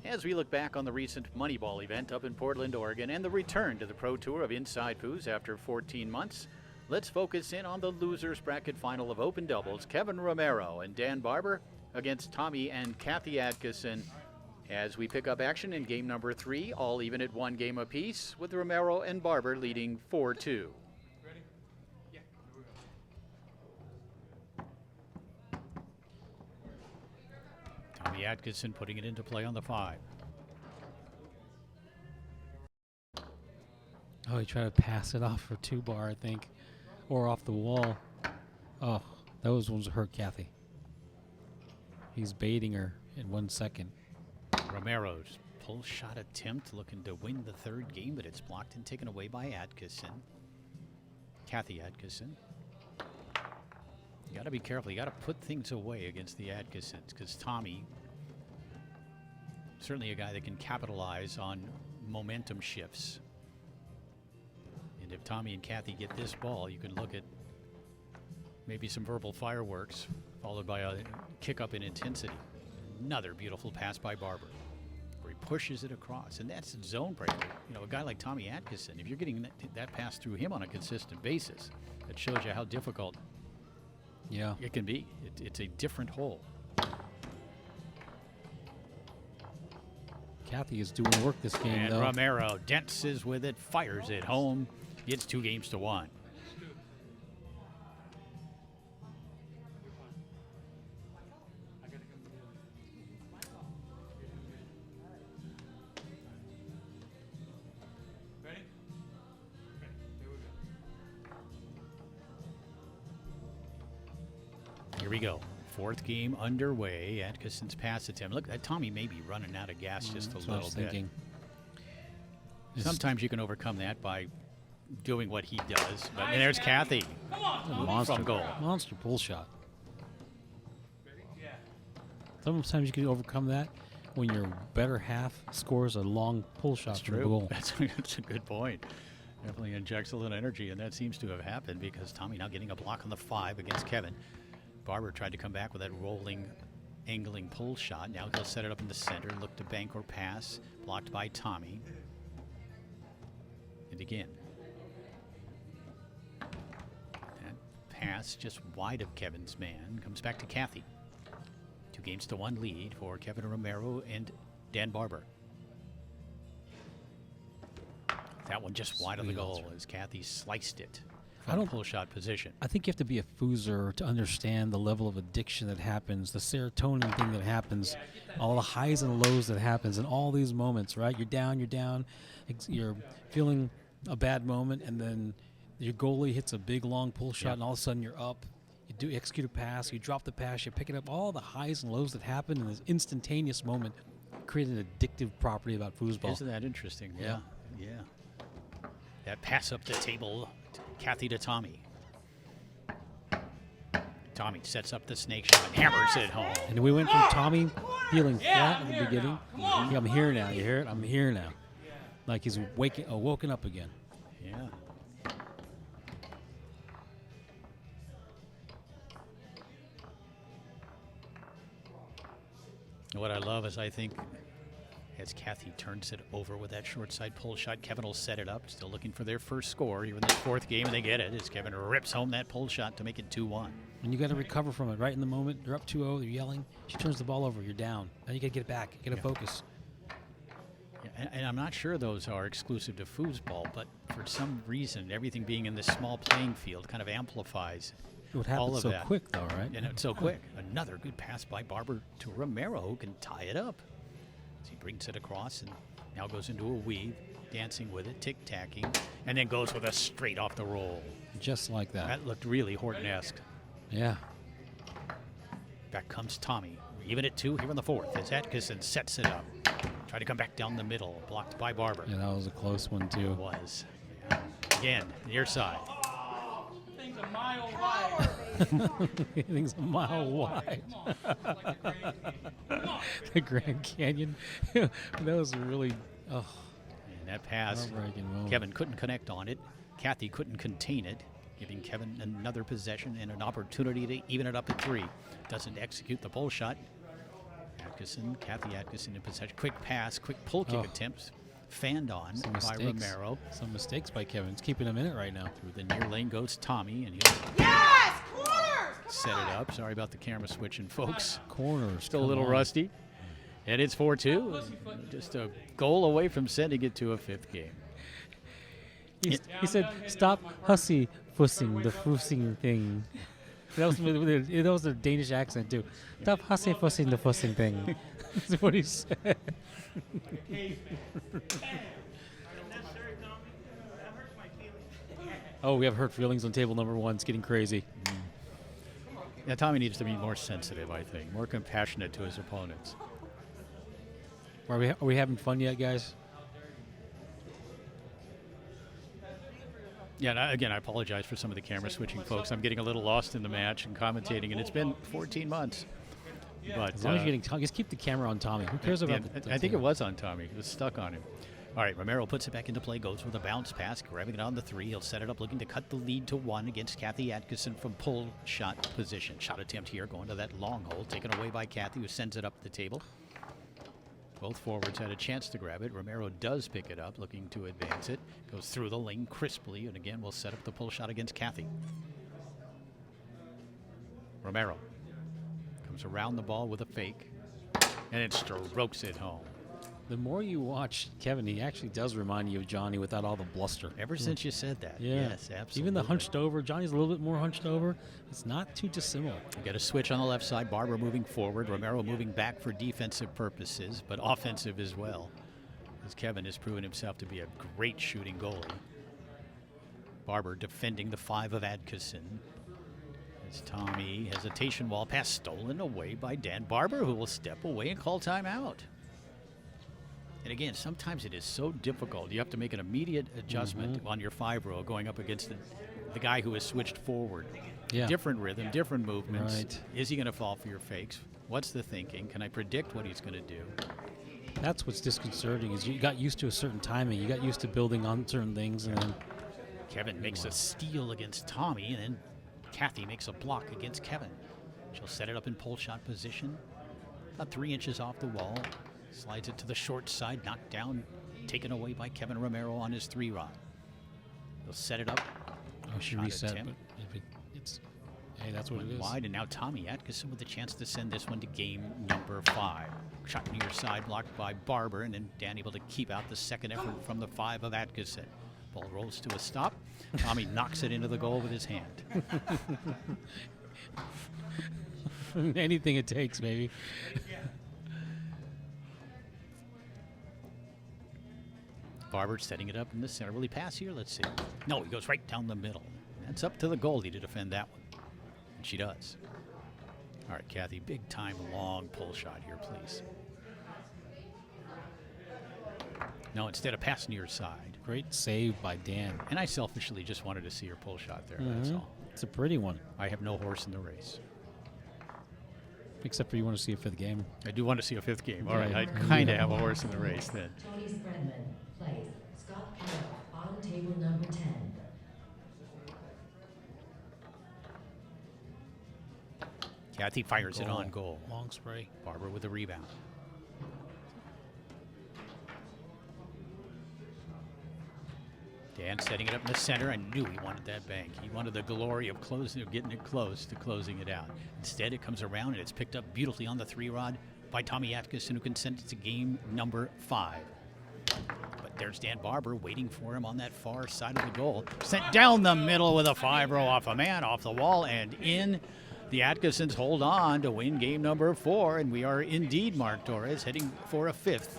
As we look back on the recent Moneyball event up in Portland, Oregon, and the return to the Pro Tour of InsideFoos after 14 months, let's focus in on the losers bracket final of open doubles. Kevin Romero and Dan Barber against Tommy and Kathy Adkisson, as we pick up action in game number 3, all even at 1 game apiece, with Romero and Barber leading 4-2. Tommy Adkisson putting it into play on the 5. Oh, he tried to pass it off for 2-bar, I think, or off the wall. Oh, those ones hurt Kathy. He's baiting her in 1 second. Romero's pull shot attempt, looking to win the 3rd game, but it's blocked and taken away by Adkisson. Kathy Adkisson. You got to be careful. You got to put things away against the Adkissons, because Tommy, certainly a guy that can capitalize on momentum shifts. And if Tommy and Kathy get this ball, you can look at maybe some verbal fireworks, followed by a kick up in intensity. Another beautiful pass by Barber, where he pushes it across, and that's zone breaker. You know, a guy like Tommy Adkisson, if you're getting that pass through him on a consistent basis, that shows you how difficult it can be. It's a different hole. Kathy is doing work this game, and though. Romero dances with it, fires it home. It's 2-1. Here we go. 4th game underway. Adkisson's pass attempt. Look, Tommy may be running out of gas just a little bit. Sometimes you can overcome that by doing what he does. But and there's Kathy. Monster from goal. Monster pull shot. Sometimes you can overcome that when your better half scores a long pull shot from the goal. That's a good point. Definitely injects a little energy, and that seems to have happened because Tommy now getting a block on the 5 against Kevin. Barber tried to come back with that rolling, angling pull shot. Now he'll set it up in the center, look to bank or pass, blocked by Tommy. And again, that pass just wide of Kevin's man comes back to Kathy. 2-1 lead for Kevin Romero and Dan Barber. That one just wide of the goal as Kathy sliced it from pull shot position. I think you have to be a foozer to understand the level of addiction that happens, the serotonin thing that happens, all the highs and lows that happens in all these moments, right? You're down, you're feeling a bad moment, and then your goalie hits a big long pull shot, and all of a sudden you're up. You do execute a pass, you drop the pass, you pick it up. All the highs and lows that happen in this instantaneous moment create an addictive property about foosball. Isn't that interesting? Yeah. That pass up the table, Kathy to Tommy. Tommy sets up the snake shot and hammers it home. And we went from Tommy feeling flat at the beginning. Yeah, I'm here now. You hear it? I'm here now. Like he's woken up again. Yeah. What I love is I think as Kathy turns it over with that short side pull shot, Kevin will set it up, still looking for their first score here in this 4th game, and they get it as Kevin rips home that pull shot to make it 2-1. And you got to recover from it right in the moment. You're up 2-0, they're yelling. She turns the ball over, you're down. Now you got to get it back, you got to focus. Yeah, and I'm not sure those are exclusive to foosball, but for some reason, everything being in this small playing field kind of amplifies It happens so quick, though, right? And it's so quick. Another good pass by Barber to Romero, who can tie it up. As he brings it across and now goes into a weave, dancing with it, tic-tacking, and then goes with a straight off the roll. Just like that. That looked really Horton-esque. Yeah. Back comes Tommy. Even at 2 here in the 4th as Adkisson sets it up. Try to come back down the middle, blocked by Barber. Yeah, that was a close one, too. It was. Yeah. Again, near side. Thing's a mile wide. Thing's a mile wide. The Grand Canyon. That was really, And that pass, Kevin couldn't connect on it. Kathy couldn't contain it, giving Kevin another possession and an opportunity to even it up at 3. Doesn't execute the pull shot. Adkisson, Kathy Adkisson in possession. Quick pass, quick pull kick attempts. Fanned on Some by mistakes. Romero. Some mistakes by Kevin. It's keeping him in it right now. Through the near lane goes Tommy, and he'll Yes! Corners! set it up. Sorry about the camera switching, folks. Corners. Still a come little on. rusty. And it's 4-2. Just a goal away from sending it to a 5th game. He said, "Stop hussy fussing the fussing thing." That was a Danish accent too. Stop hussy fussing the fussing thing. That's what he said. Oh, we have hurt feelings on table number 1. It's getting crazy. Yeah, Tommy needs to be more sensitive, I think, more compassionate to his opponents. Are we having fun yet, guys? Yeah, and again, I apologize for some of the camera switching, folks. I'm getting a little lost in the match and commentating, and it's been 14 months. But As long as you're getting, just keep the camera on Tommy. Who cares about? I think it was on Tommy. It was stuck on him. All right, Romero puts it back into play, goes with a bounce pass, grabbing it on the 3. He'll set it up, looking to cut the lead to 1 against Kathy Adkisson from pull shot position. Shot attempt here, going to that long hole, taken away by Kathy, who sends it up the table. Both forwards had a chance to grab it. Romero does pick it up, looking to advance it. Goes through the lane crisply, and again, will set up the pull shot against Kathy. Romero comes around the ball with a fake, and it strokes it home. The more you watch Kevin, he actually does remind you of Johnny without all the bluster. Ever since you said that. Yeah. Yes, absolutely. Even the hunched over, Johnny's a little bit more hunched over. It's not too dissimilar. You got a switch on the left side. Barber moving forward. Romero moving back for defensive purposes, but offensive as well, as Kevin has proven himself to be a great shooting goalie. Barber defending the 5 of Adkisson. As Tommy, hesitation wall pass stolen away by Dan Barber, who will step away and call timeout. And again, sometimes it is so difficult. You have to make an immediate adjustment on your 5-row going up against the guy who has switched forward. Yeah. Different rhythm, different movements. Right. Is he going to fall for your fakes? What's the thinking? Can I predict what he's going to do? That's what's disconcerting is you got used to a certain timing. You got used to building on certain things, and then Kevin makes a steal against Tommy, and then Kathy makes a block against Kevin. She'll set it up in pull shot position, about 3 inches off the wall. Slides it to the short side, knocked down, taken away by Kevin Romero on his 3-rod. He'll set it up. she Shot reset. attempt. But hey, that's what Went it is. wide, and now Tommy Adkisson with a chance to send this one to game number 5. Shot near side, blocked by Barber, and then Dan able to keep out the second effort from the 5 of Adkisson. Ball rolls to a stop. Tommy knocks it into the goal with his hand. Anything it takes, maybe. Barber setting it up in the center. Will he pass here? Let's see. No, he goes right down the middle. That's up to the goalie to defend that one. And she does. All right, Kathy, big time long pull shot here, please. No, instead of pass near side. Great save by Dan. And I selfishly just wanted to see her pull shot there, that's all. It's a pretty one, I have no horse in the race. except for you want to see a 5th game. I do want to see a 5th game. All Yeah. right, I kind of have a horse in the race then. Tony Spreadman plays Scott Carroll on table number 10. Kathy fires it on goal. Long spray. Barber with the rebound. Dan setting it up in the center. I knew he wanted that bank. He wanted the glory of closing, of getting it close to closing it out. Instead, it comes around and it's picked up beautifully on the 3-rod by Tommy Adkisson, who can send it to game number 5. But there's Dan Barber waiting for him on that far side of the goal. Sent down the middle with a 5-row off a man, off the wall, and in. The Adkissons hold on to win game number 4, and we are indeed, Mark Torres, heading for a 5th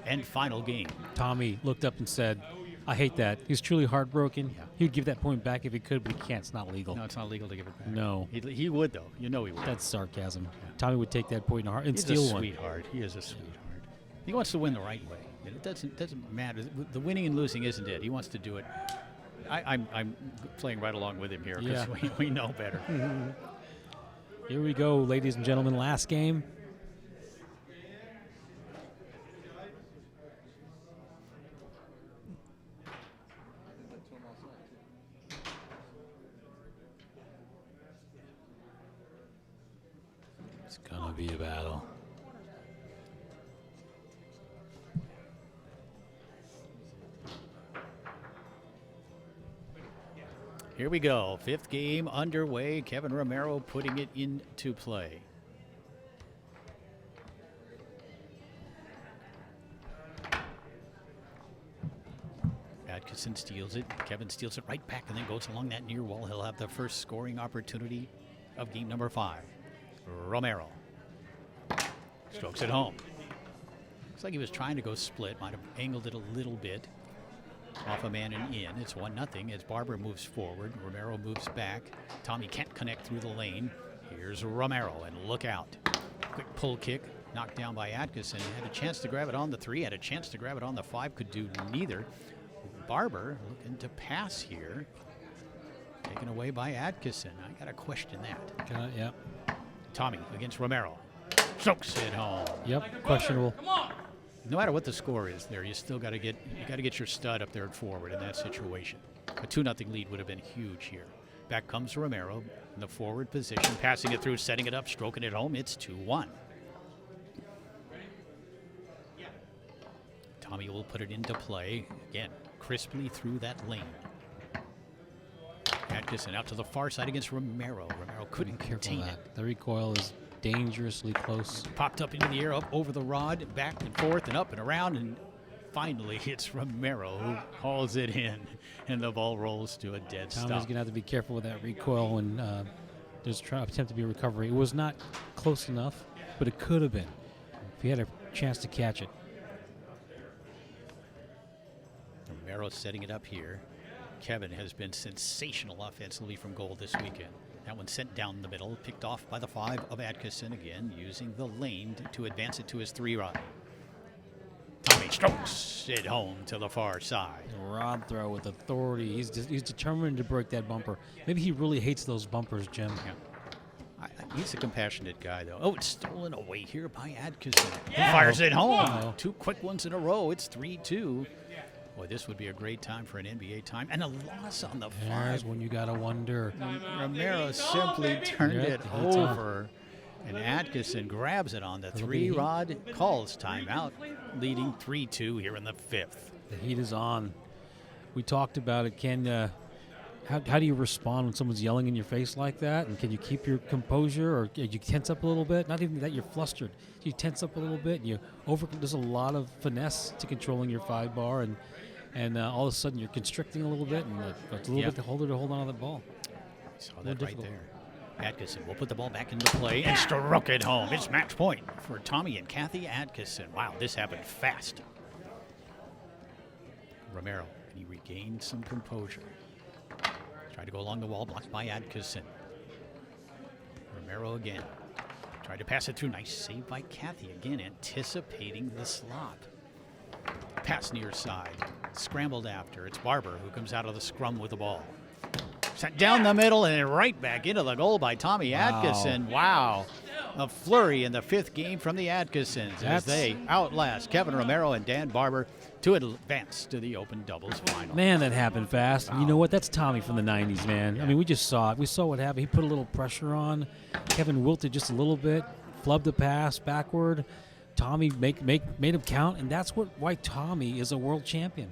and final game. Tommy looked up and said, I hate that. He's truly heartbroken. Yeah. He would give that point back if he could, but he can't. It's not legal. No, it's not legal to give it back. No. He would, though. You know he would. That's sarcasm. Tommy would take that point in a heart and He's steal a one. sweetheart. He is a sweetheart. He wants to win the right way. And it doesn't matter. The winning and losing isn't it. He wants to do it. I'm playing right along with him here because Yeah. we know better. Here we go, ladies and gentlemen. Last game. It's gonna be a battle. Here we go. 5th game underway. Kevin Romero putting it into play. Adkisson steals it. Kevin steals it right back and then goes along that near wall. He'll have the first scoring opportunity of game number 5. Romero strokes it home. Looks like he was trying to go split. Might have angled it a little bit. Off a man and in. It's 1-0 as Barber moves forward. Romero moves back. Tommy can't connect through the lane. Here's Romero, and look out. Quick pull kick, knocked down by Adkisson. Had a chance to grab it on the 3, had a chance to grab it on the 5, could do neither. Barber looking to pass here. Taken away by Adkisson. I got to question that. Yep. Tommy against Romero. Strokes it home. Yep. Questionable. No matter what the score is there, you still got to get your stud up there at forward in that situation. A 2-0 lead would have been huge here. Back comes Romero in the forward position, passing it through, setting it up, stroking it home. It's 2-1. Tommy will put it into play again, crisply through that lane. Adkisson out to the far side against Romero. Romero couldn't contain it. The recoil is dangerously close. Popped up into the air, up over the rod, back and forth and up and around, and finally it's Romero who hauls it in, and the ball rolls to a dead stop. Tommy's going to have to be careful with that recoil when there's attempt to be a recovery. It was not close enough, but it could have been if he had a chance to catch it. Romero setting it up here. Kevin has been sensational offensively from goal this weekend. That one sent down the middle, picked off by the 5 of Adkisson again, using the lane to advance it to his 3-rod. Tommy strokes it home to the far side. Rod throw with authority. He's determined to break that bumper. Maybe he really hates those bumpers, Jim. Yeah. He's a compassionate guy, though. Oh, it's stolen away here by Adkisson. He fires it home. Uh-oh. 2 quick ones in a row. It's 3-2. Boy, this would be a great time for an NBA time. And a loss on the 5. There's when you got to wonder. Romero simply turned it over. And Adkisson grabs it on the 3-rod, calls timeout, leading 3-2 here in the 5th. The heat is on. We talked about it. How do you respond when someone's yelling in your face like that? And can you keep your composure, or you tense up a little bit? Not even that you're flustered. You tense up a little bit, and there's a lot of finesse to controlling your 5-bar, and all of a sudden you're constricting a little bit, and it's a little bit to hold on to the ball. Saw that right there. Adkisson will put the ball back into play and stroke it home. It's match point for Tommy and Kathy Adkisson. Wow, this happened fast. Romero, and he regained some composure. Tried to go along the wall, blocked by Adkisson. Romero again. Tried to pass it through. Nice save by Kathy. Again, anticipating the slot. Pass near side. Scrambled after. It's Barber who comes out of the scrum with the ball. Sent down the middle and then right back into the goal by Tommy Adkisson. Wow. A flurry in the 5th game from the Adkissons as they outlast Kevin Romero and Dan Barber to advance to the Open Doubles final. Man, that happened fast. Wow. You know what? That's Tommy from the 90s, man. Yeah. I mean, we just saw it. We saw what happened. He put a little pressure on. Kevin wilted just a little bit, flubbed the pass backward. Tommy made him count, and that's why Tommy is a world champion.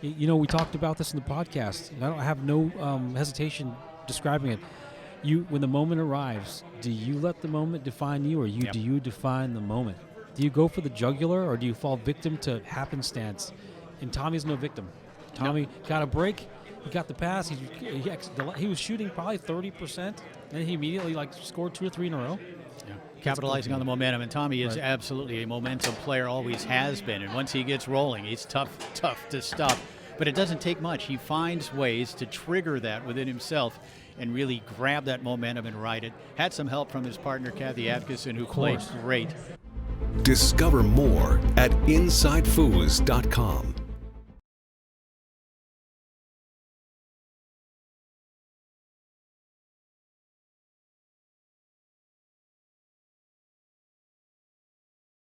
Yeah. You know, we talked about this in the podcast, and I have no hesitation describing it. When the moment arrives, do you let the moment define you, or do you define the moment? Do you go for the jugular, or do you fall victim to happenstance? And Tommy's no victim. Tommy got a break. He got the pass. He was shooting probably 30%, and he immediately scored 2 or 3 in a row. Yeah. Capitalizing on the momentum, and Tommy is absolutely a momentum player, always has been. And once he gets rolling, he's tough to stop. But it doesn't take much. He finds ways to trigger that within himself and really grab that momentum and ride it. Had some help from his partner, Kathy Adkisson, who played great. Discover more at InsideFoos.com.